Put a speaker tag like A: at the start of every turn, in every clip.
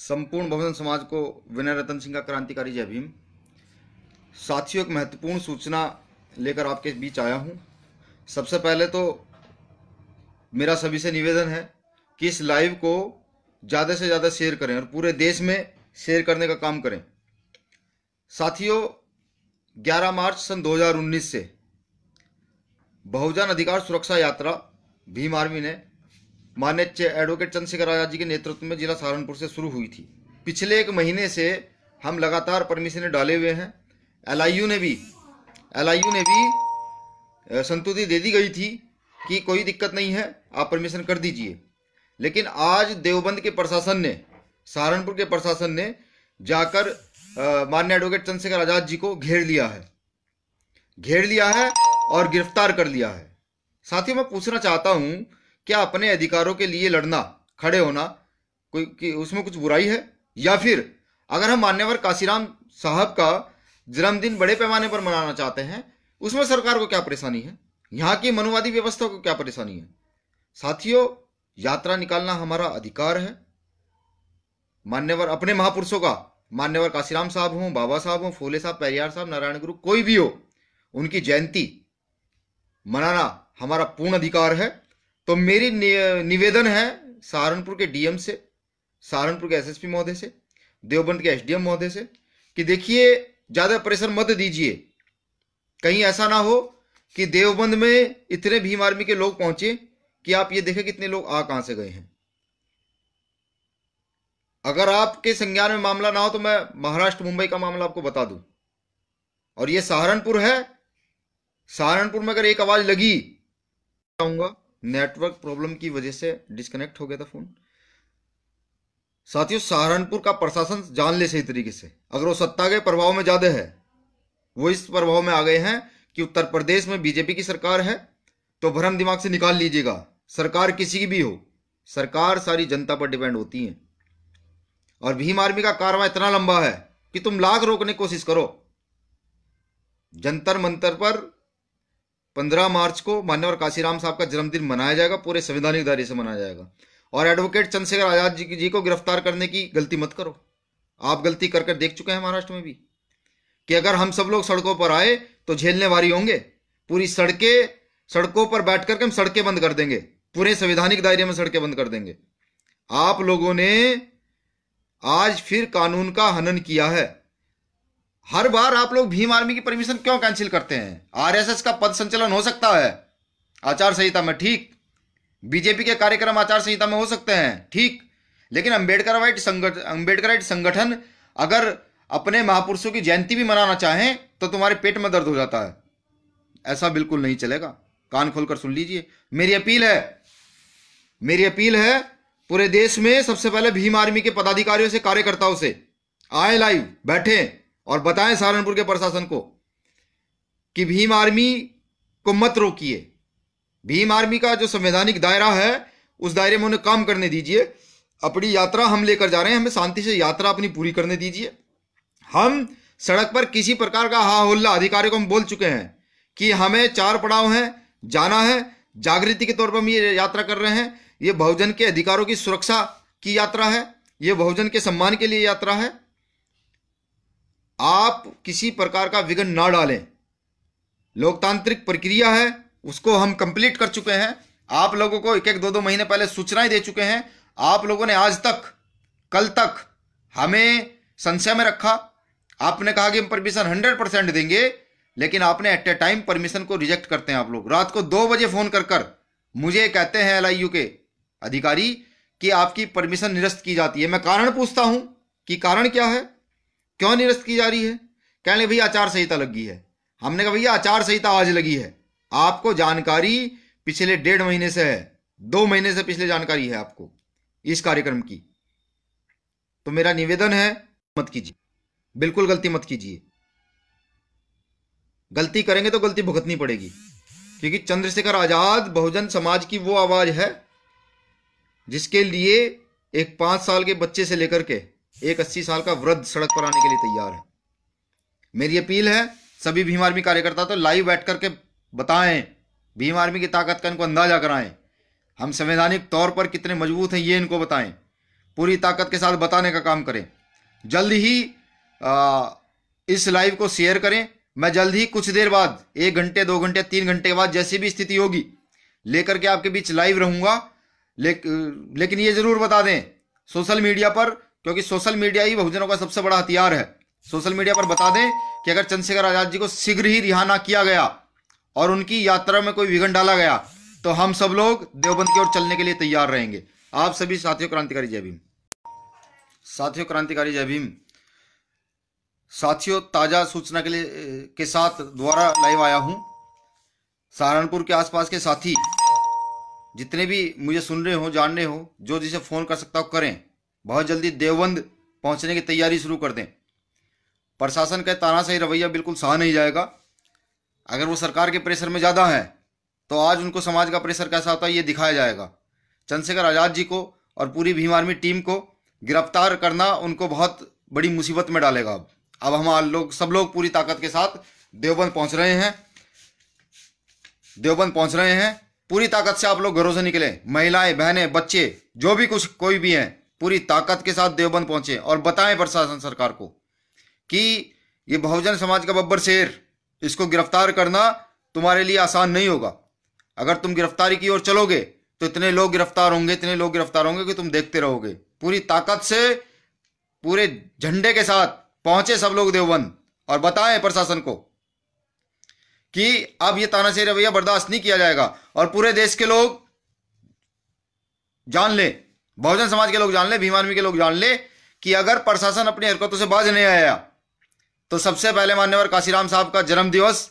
A: संपूर्ण बहुजन समाज को विनय रतन सिंह का क्रांतिकारी जय भीम। साथियों, एक महत्वपूर्ण सूचना लेकर आपके बीच आया हूं। सबसे पहले तो मेरा सभी से निवेदन है कि इस लाइव को ज़्यादा से ज़्यादा शेयर करें और पूरे देश में शेयर करने का काम करें। साथियों, 11 मार्च सन 2019 से बहुजन अधिकार सुरक्षा यात्रा भीम आर्मी ने माननीय एडवोकेट चंद्रशेखर आजाद जी के नेतृत्व में जिला सहारनपुर से शुरू हुई थी। पिछले एक महीने से हम लगातार परमिशन डाले हुए हैं। एलआईयू ने भी संतुष्टि दे दी गई थी कि कोई दिक्कत नहीं है, आप परमिशन कर दीजिए। लेकिन आज देवबंद के प्रशासन ने, सहारनपुर के प्रशासन ने जाकर माननीय एडवोकेट चंद्रशेखर आजाद जी को घेर लिया है और गिरफ्तार कर लिया है। साथियों, मैं पूछना चाहता हूं, क्या अपने अधिकारों के लिए लड़ना, खड़े होना कोई उसमें कुछ बुराई है? या फिर अगर हम मान्यवर काशीराम साहब का जन्मदिन बड़े पैमाने पर मनाना चाहते हैं, उसमें सरकार को क्या परेशानी है? यहाँ की मनुवादी व्यवस्था को क्या परेशानी है? साथियों, यात्रा निकालना हमारा अधिकार है। मान्यवर अपने महापुरुषों का, मान्यवर काशीराम साहब हों, बाबा साहब हों, फूले साहब, पेरियार साहब, नारायण गुरु, कोई भी हो, उनकी जयंती मनाना हमारा पूर्ण अधिकार है। तो मेरी निवेदन है सहारनपुर के डीएम से, सहारनपुर के एसएसपी महोदय से, देवबंद के एसडीएम महोदय से कि देखिए, ज्यादा प्रेशर मत दीजिए। कहीं ऐसा ना हो कि देवबंद में इतने भीम आर्मी के लोग पहुंचे कि आप ये देखें कितने लोग आ कहां से गए हैं। अगर आपके संज्ञान में मामला ना हो तो मैं महाराष्ट्र मुंबई का मामला आपको बता दूं। और ये सहारनपुर है। सहारनपुर में अगर एक आवाज लगी, आऊंगा, नेटवर्क प्रॉब्लम की वजह से डिस्कनेक्ट हो गया था फोन। साथियों, सहारनपुर का प्रशासन जान ले सही तरीके से, अगर वो सत्ता के प्रभाव में ज्यादा है, वो इस प्रभाव में आ गए हैं कि उत्तर प्रदेश में बीजेपी की सरकार है, तो भ्रम दिमाग से निकाल लीजिएगा। सरकार किसी की भी हो, सरकार सारी जनता पर डिपेंड होती है। और भीम आर्मी का कारवां इतना लंबा है कि तुम लाख रोकने की कोशिश करो। जंतर मंतर पर 15 मार्च को मान्यवर काशीराम साहब का जन्मदिन मनाया जाएगा, पूरे संवैधानिक दायरे से मनाया जाएगा। और एडवोकेट चंद्रशेखर आजाद जी को गिरफ्तार करने की गलती मत करो। आप गलती कर देख चुके हैं महाराष्ट्र में भी कि अगर हम सब लोग सड़कों पर आए तो झेलने वाली होंगे। पूरी सड़कों पर बैठ करके हम सड़कें बंद कर देंगे, पूरे संवैधानिक दायरे में सड़कें बंद कर देंगे। आप लोगों ने आज फिर कानून का हनन किया है। हर बार आप लोग भीम आर्मी की परमिशन क्यों कैंसिल करते हैं? आरएसएस का पद संचालन हो सकता है आचार संहिता में, ठीक। बीजेपी के कार्यक्रम आचार संहिता में हो सकते हैं, ठीक। लेकिन अंबेडकराइट संगठन अगर अपने महापुरुषों की जयंती भी मनाना चाहें तो तुम्हारे पेट में दर्द हो जाता है। ऐसा बिल्कुल नहीं चलेगा। कान खोलकर सुन लीजिए। मेरी अपील है पूरे देश में सबसे पहले भीम आर्मी के पदाधिकारियों से, कार्यकर्ताओं से आए, लाइव बैठे और बताएं सहारनपुर के प्रशासन को कि भीम आर्मी को मत रोकिए। भीम आर्मी का जो संवैधानिक दायरा है, उस दायरे में उन्हें काम करने दीजिए। अपनी यात्रा हम लेकर जा रहे हैं, हमें शांति से यात्रा अपनी पूरी करने दीजिए। हम सड़क पर किसी प्रकार का हा हुल्ला, अधिकारियों को हम बोल चुके हैं कि हमें 4 पड़ाव हैं, जाना है। जागृति के तौर पर हम ये यात्रा कर रहे हैं। ये बहुजन के अधिकारों की सुरक्षा की यात्रा है, ये बहुजन के सम्मान के लिए यात्रा है। आप किसी प्रकार का विघ्न ना डालें। लोकतांत्रिक प्रक्रिया है, उसको हम कंप्लीट कर चुके हैं। आप लोगों को 1-1, 2-2 महीने पहले सूचनाएं दे चुके हैं। आप लोगों ने आज तक, कल तक हमें संशय में रखा। आपने कहा कि हम परमिशन 100% देंगे, लेकिन आपने एट ए टाइम परमिशन को रिजेक्ट करते हैं। आप लोग रात को 2 बजे फोन कर मुझे कहते हैं एलआईयू के अधिकारी कि आपकी परमिशन निरस्त की जाती है। मैं कारण पूछता हूं कि कारण क्या है, क्यों निरस्त की जा रही है? कहने भैया आचार संहिता लग गई है। हमने कहा भैया आचार संहिता आज लगी है, आपको जानकारी पिछले 1.5 महीने से है, 2 महीने से पिछले जानकारी है आपको इस कार्यक्रम की। तो मेरा निवेदन है, मत कीजिए, बिल्कुल गलती मत कीजिए। गलती करेंगे तो गलती भुगतनी पड़ेगी, क्योंकि चंद्रशेखर आजाद बहुजन समाज की वो आवाज है जिसके लिए एक 5 साल के बच्चे से लेकर के एक 80 साल का वृद्ध सड़क पर आने के लिए तैयार है। मेरी अपील है सभी भीम आर्मी कार्यकर्ता, तो लाइव बैठ करके बताएं, भीम आर्मी की ताकत का इनको अंदाजा कराएं। हम संवैधानिक तौर पर कितने मजबूत हैं ये इनको बताएं। पूरी ताकत के साथ बताने का काम करें। जल्द ही इस लाइव को शेयर करें। मैं जल्द ही कुछ देर बाद 1 घंटे 2 घंटे 3 घंटे के बाद जैसी भी स्थिति होगी लेकर के आपके बीच लाइव रहूंगा। लेकिन ये जरूर बता दें सोशल मीडिया पर, क्योंकि सोशल मीडिया ही बहुजनों का सबसे बड़ा हथियार है, सोशल मीडिया पर बता दें कि अगर चंद्रशेखर आजाद जी को शीघ्र ही रिहा ना किया गया और उनकी यात्रा में कोई विघ्न डाला गया तो हम सब लोग देवबंद की ओर चलने के लिए तैयार रहेंगे। आप सभी साथियों क्रांतिकारी जय भीम। साथियों क्रांतिकारी जय भीम। साथियों ताजा सूचना के साथ दोबारा लाइव आया हूं। सहारनपुर के आसपास के साथी जितने भी मुझे सुन रहे हो, जान रहे हो, जो जिसे फोन कर सकता हो करें। बहुत जल्दी देवबंद पहुंचने की तैयारी शुरू कर दें। प्रशासन का तानाशाही रवैया बिल्कुल सहा नहीं जाएगा। अगर वो सरकार के प्रेशर में ज़्यादा है तो आज उनको समाज का प्रेशर कैसा होता है ये दिखाया जाएगा। चंद्रशेखर आजाद जी को और पूरी भीम आर्मी टीम को गिरफ्तार करना उनको बहुत बड़ी मुसीबत में डालेगा। अब हम सब लोग पूरी ताकत के साथ देवबंद पहुंच रहे हैं। देवबंद पहुंच रहे हैं। पूरी ताकत से आप लोग घरों से निकलें। महिलाएं, बहनें, बच्चे, जो भी कुछ कोई भी हैं, पूरी ताकत के साथ देवबंद पहुंचे और बताएं प्रशासन सरकार को कि ये बहुजन समाज का बब्बर शेर, इसको गिरफ्तार करना तुम्हारे लिए आसान नहीं होगा। अगर तुम गिरफ्तारी की ओर चलोगे तो इतने लोग गिरफ्तार होंगे, इतने लोग गिरफ्तार होंगे कि तुम देखते रहोगे। पूरी ताकत से, पूरे झंडे के साथ पहुंचे सब लोग देवबंद और बताएं प्रशासन को कि अब ये तानाशाही रवैया बर्दाश्त नहीं किया जाएगा। और पूरे देश के लोग जान ले, बहुजन समाज के लोग जान ले, भीम आर्मी के लोग जान ले कि अगर प्रशासन अपनी हरकतों से बाज नहीं आया तो सबसे पहले मान्यवर काशीराम साहब का जन्म दिवस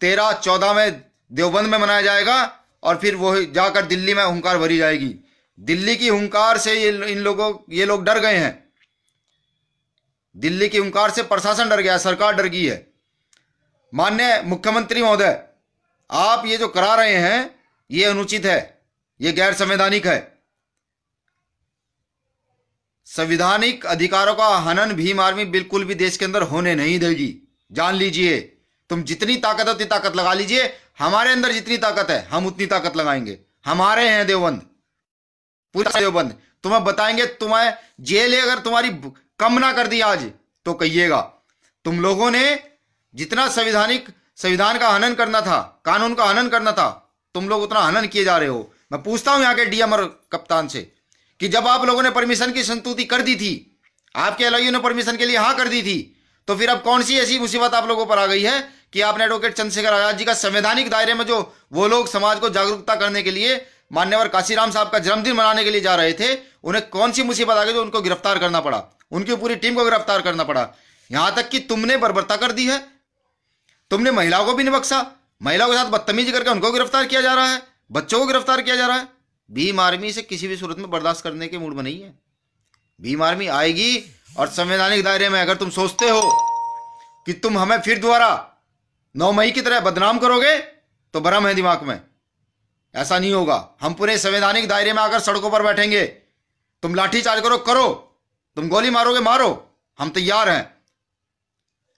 A: 13-14 में देवबंद में मनाया जाएगा और फिर वो जाकर दिल्ली में हुंकार भरी जाएगी। दिल्ली की हुंकार से ये लोग डर गए हैं। दिल्ली की हुंकार से प्रशासन डर गया, सरकार डर गई है। माननीय मुख्यमंत्री महोदय, आप ये जो करा रहे हैं ये अनुचित है, ये गैर संवैधानिक है। संवैधानिक अधिकारों का हनन भीम आर्मी बिल्कुल भी देश के अंदर होने नहीं देगी। जान लीजिए, तुम जितनी ताकत है उतनी ताकत लगा लीजिए। हमारे अंदर जितनी ताकत है हम उतनी ताकत लगाएंगे। हमारे हैं देवबंद, पूरा देवबंद। तुम्हें बताएंगे, तुम्हें जेल अगर तुम्हारी कम ना कर दी आज तो कहिएगा। तुम लोगों ने जितना संविधान का हनन करना था, कानून का हनन करना था, तुम लोग उतना हनन किए जा रहे हो। मैं पूछता हूं यहाँ के डीएम और कप्तान से कि जब आप लोगों ने परमिशन की संस्तुति कर दी थी, आपके एलआईयू ने परमिशन के लिए हाँ कर दी थी, तो फिर अब कौन सी ऐसी मुसीबत आप लोगों पर आ गई है कि आपने एडवोकेट चंद्रशेखर आजाद जी का संवैधानिक दायरे में, जो वो लोग समाज को जागरूकता करने के लिए मान्यवर काशीराम साहब का जन्मदिन मनाने के लिए जा रहे थे, उन्हें कौन सी मुसीबत आ गई जो उनको गिरफ्तार करना पड़ा, उनकी पूरी टीम को गिरफ्तार करना पड़ा। यहां तक कि तुमने बर्बरता कर दी है। तुमने महिलाओं को भी नहीं बख्शा। महिलाओं के साथ बदतमीजी करके उनको गिरफ्तार किया जा रहा है, बच्चों को गिरफ्तार किया जा रहा है। भीम आर्मी से किसी भी सूरत में बर्दाश्त करने के मूड में नहीं है। भीम आर्मी आएगी और संवैधानिक दायरे में अगर तुम सोचते हो कि तुम हमें फिर दोबारा 9 मई की तरह बदनाम करोगे तो भ्रम है दिमाग में। ऐसा नहीं होगा। हम पूरे संवैधानिक दायरे में आकर सड़कों पर बैठेंगे। तुम लाठीचार्ज करो, तुम गोली मारोगे मारो, हम तैयार हैं।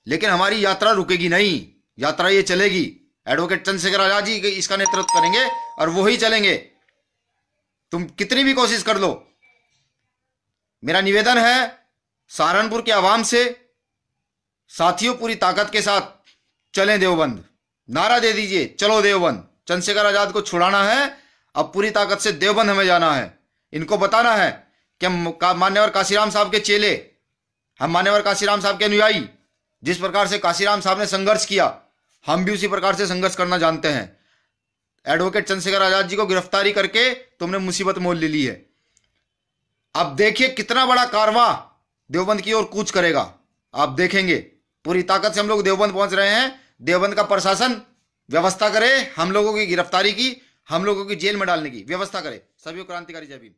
A: लेकिन हमारी यात्रा रुकेगी नहीं, यात्रा ये चलेगी। एडवोकेट चंद्रशेखर आजाद जी इसका नेतृत्व करेंगे और वो ही चलेंगे। तुम कितनी भी कोशिश कर लो। मेरा निवेदन है सहारनपुर के आवाम से, साथियों पूरी ताकत के साथ चलें देवबंद। नारा दे दीजिए, चलो देवबंद। चंद्रशेखर आजाद को छुड़ाना है। अब पूरी ताकत से देवबंद हमें जाना है। इनको बताना है कि हम मान्यवर काशीराम साहब के चेले, हम मान्यवर काशीराम साहब के अनुयायी, जिस प्रकार से काशीराम साहब ने संघर्ष किया हम भी उसी प्रकार से संघर्ष करना जानते हैं। एडवोकेट चंद्रशेखर आजाद जी को गिरफ्तारी करके तुमने मुसीबत मोल ले ली है। अब देखिए कितना बड़ा कारवां देवबंद की ओर कूच करेगा। आप देखेंगे पूरी ताकत से हम लोग देवबंद पहुंच रहे हैं। देवबंद का प्रशासन व्यवस्था करे हम लोगों की गिरफ्तारी की, हम लोगों की जेल में डालने की व्यवस्था करे। सभी क्रांतिकारी जय भीम।